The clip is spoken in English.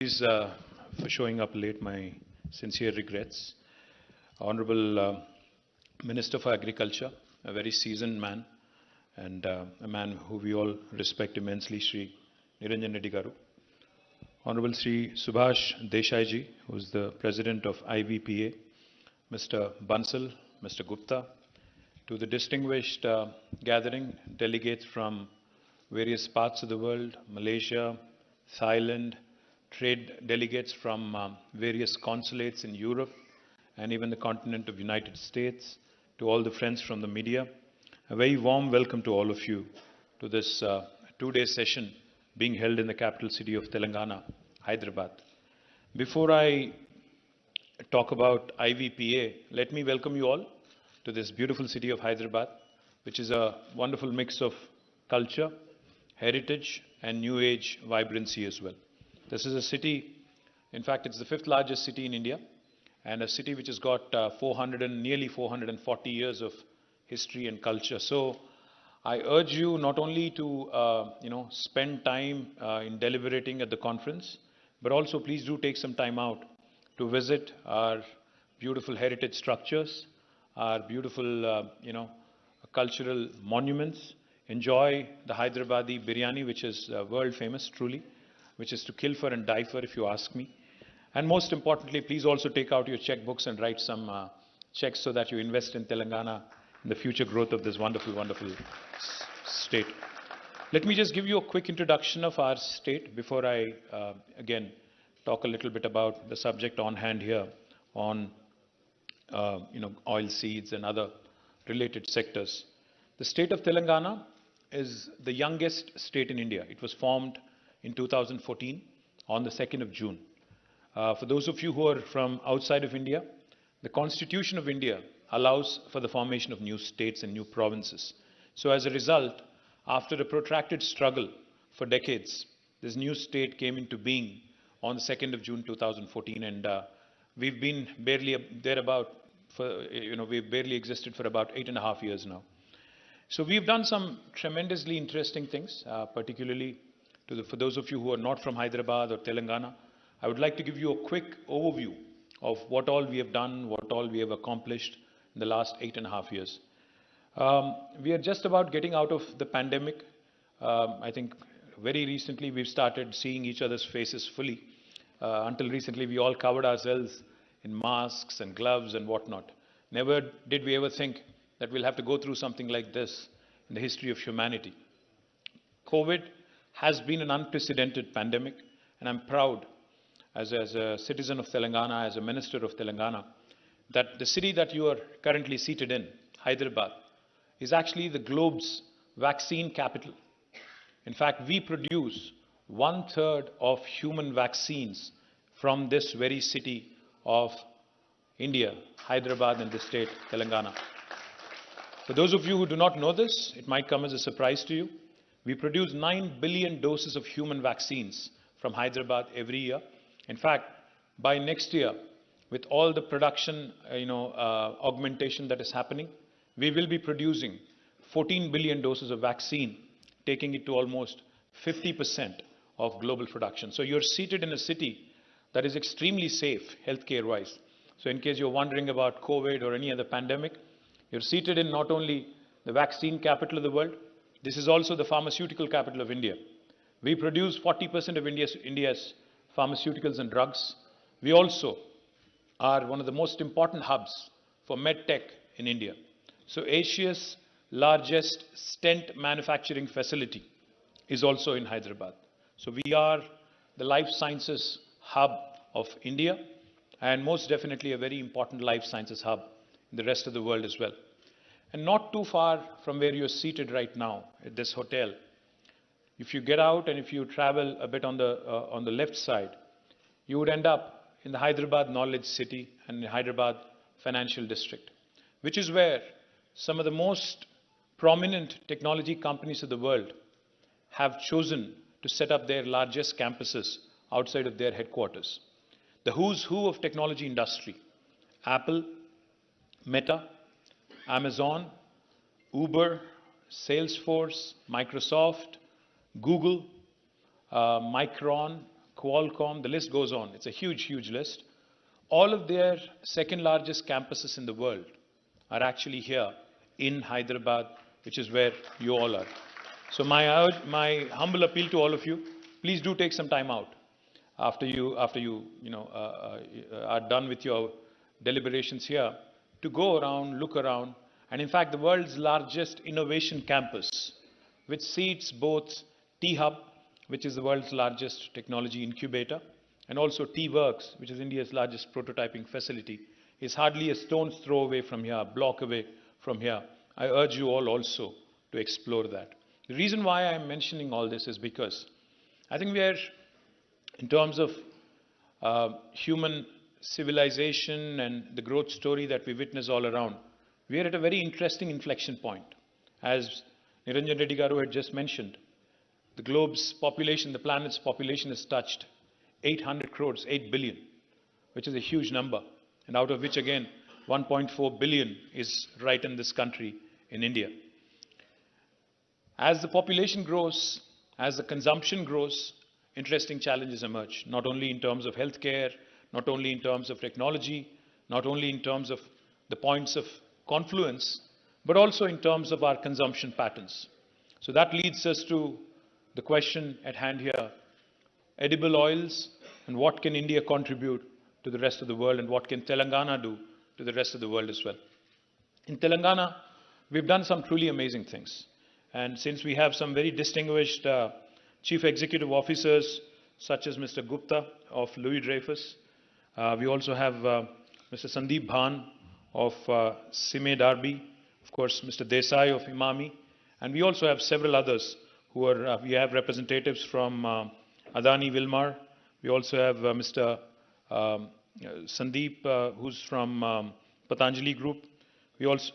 Apologies for showing up late. My sincere regrets. Honorable Minister for Agriculture, a very seasoned man and a man who we all respect immensely, Shri Niranjan Reddy Garu. Honorable Shri Subhash Desai ji, who is the President of IVPA, Mr. Bansal, Mr. Gupta, to the distinguished gathering, delegates from various parts of the world, Malaysia, Thailand, trade delegates from various consulates in Europe and even the continent of United States, to all the friends from the media. A very warm welcome to all of you to this two-day session being held in the capital city of Telangana, Hyderabad. Before I talk about IVPA, let me welcome you all to this beautiful city of Hyderabad, which is a wonderful mix of culture, heritage, and new age vibrancy as well. This is a city, in fact, it's the fifth largest city in India, and a city which has got nearly 440 years of history and culture. So I urge you not only to spend time in deliberating at the conference, but also please do take some time out to visit our beautiful heritage structures, our beautiful cultural monuments. Enjoy the Hyderabadi biryani, which is world famous truly, which is to kill for and die for, if you ask me. And most importantly, please also take out your checkbooks and write some checks so that you invest in Telangana, in the future growth of this wonderful, wonderful state. Let me just give you a quick introduction of our state before I, again, talk a little bit about the subject on hand here on, oil seeds and other related sectors. The state of Telangana is the youngest state in India. It was formed in 2014 on the 2nd of June. For those of you who are from outside of India, the Constitution of India allows for the formation of new states and new provinces. So as a result, after a protracted struggle for decades, this new state came into being on the 2nd of June 2014, and we've been barely we've barely existed for about 8.5 years now. So we've done some tremendously interesting things, particularly for those of you who are not from Hyderabad or Telangana. I would like to give you a quick overview of what all we have done, what all we have accomplished in the last 8.5 years. We are just about getting out of the pandemic. I think very recently we've started seeing each other's faces fully. Until recently we all covered ourselves in masks and gloves and whatnot. Never did we ever think that we'll have to go through something like this in the history of humanity. COVID has been an unprecedented pandemic, and I'm proud as a citizen of Telangana, as a minister of Telangana, that the city that you are currently seated in, Hyderabad, is actually the globe's vaccine capital. In fact, we produce 1/3 of human vaccines from this very city of India, Hyderabad, and the state, Telangana. For those of you who do not know this, it might come as a surprise to you. We produce 9 billion doses of human vaccines from Hyderabad every year. In fact, by next year, with all the production augmentation that is happening, we will be producing 14 billion doses of vaccine, taking it to almost 50% of global production. So you're seated in a city that is extremely safe healthcare-wise. So in case you're wondering about COVID or any other pandemic, you're seated in not only the vaccine capital of the world, this is also the pharmaceutical capital of India. We produce 40% of India's pharmaceuticals and drugs. We also are one of the most important hubs for medtech in India. So Asia's largest stent manufacturing facility is also in Hyderabad. So we are the life sciences hub of India, and most definitely a very important life sciences hub in the rest of the world as well. And not too far from where you're seated right now at this hotel, if you get out and if you travel a bit on the left side, you would end up in the Hyderabad Knowledge City and the Hyderabad Financial District, which is where some of the most prominent technology companies of the world have chosen to set up their largest campuses outside of their headquarters. The who's who of technology industry: Apple, Meta, Amazon, Uber, Salesforce, Microsoft, Google, Micron, Qualcomm, the list goes on. It's a huge, huge list. All of their second largest campuses in the world are actually here in Hyderabad, which is where you all are. So my humble appeal to all of you, please do take some time out after you are done with your deliberations here to go around, look around, and in fact the world's largest innovation campus, which seats both T-Hub, which is the world's largest technology incubator, and also T-Works, which is India's largest prototyping facility, is hardly a stone's throw away from here, a block away from here. I urge you all also to explore that. The reason why I'm mentioning all this is because I think we are, in terms of human civilization and the growth story that we witness all around, we are at a very interesting inflection point. As Niranjan Reddy Garu had just mentioned, the globe's population, the planet's population has touched 800 crores, 8 billion, which is a huge number, and out of which again 1.4 billion is right in this country in India. As the population grows, as the consumption grows, interesting challenges emerge, not only in terms of healthcare, not only in terms of technology, not only in terms of the points of confluence, but also in terms of our consumption patterns. So that leads us to the question at hand here: edible oils, and what can India contribute to the rest of the world, and what can Telangana do to the rest of the world as well? In Telangana, we've done some truly amazing things. And since we have some very distinguished chief executive officers, such as Mr. Gupta of Louis Dreyfus, we also have Mr. Sandeep Bhan of Sime Darby, of course Mr. Desai of Imami, and we also have several others who are, we have representatives from Adani Wilmar. We also have Mr. Sandeep, who's from Patanjali Group. We also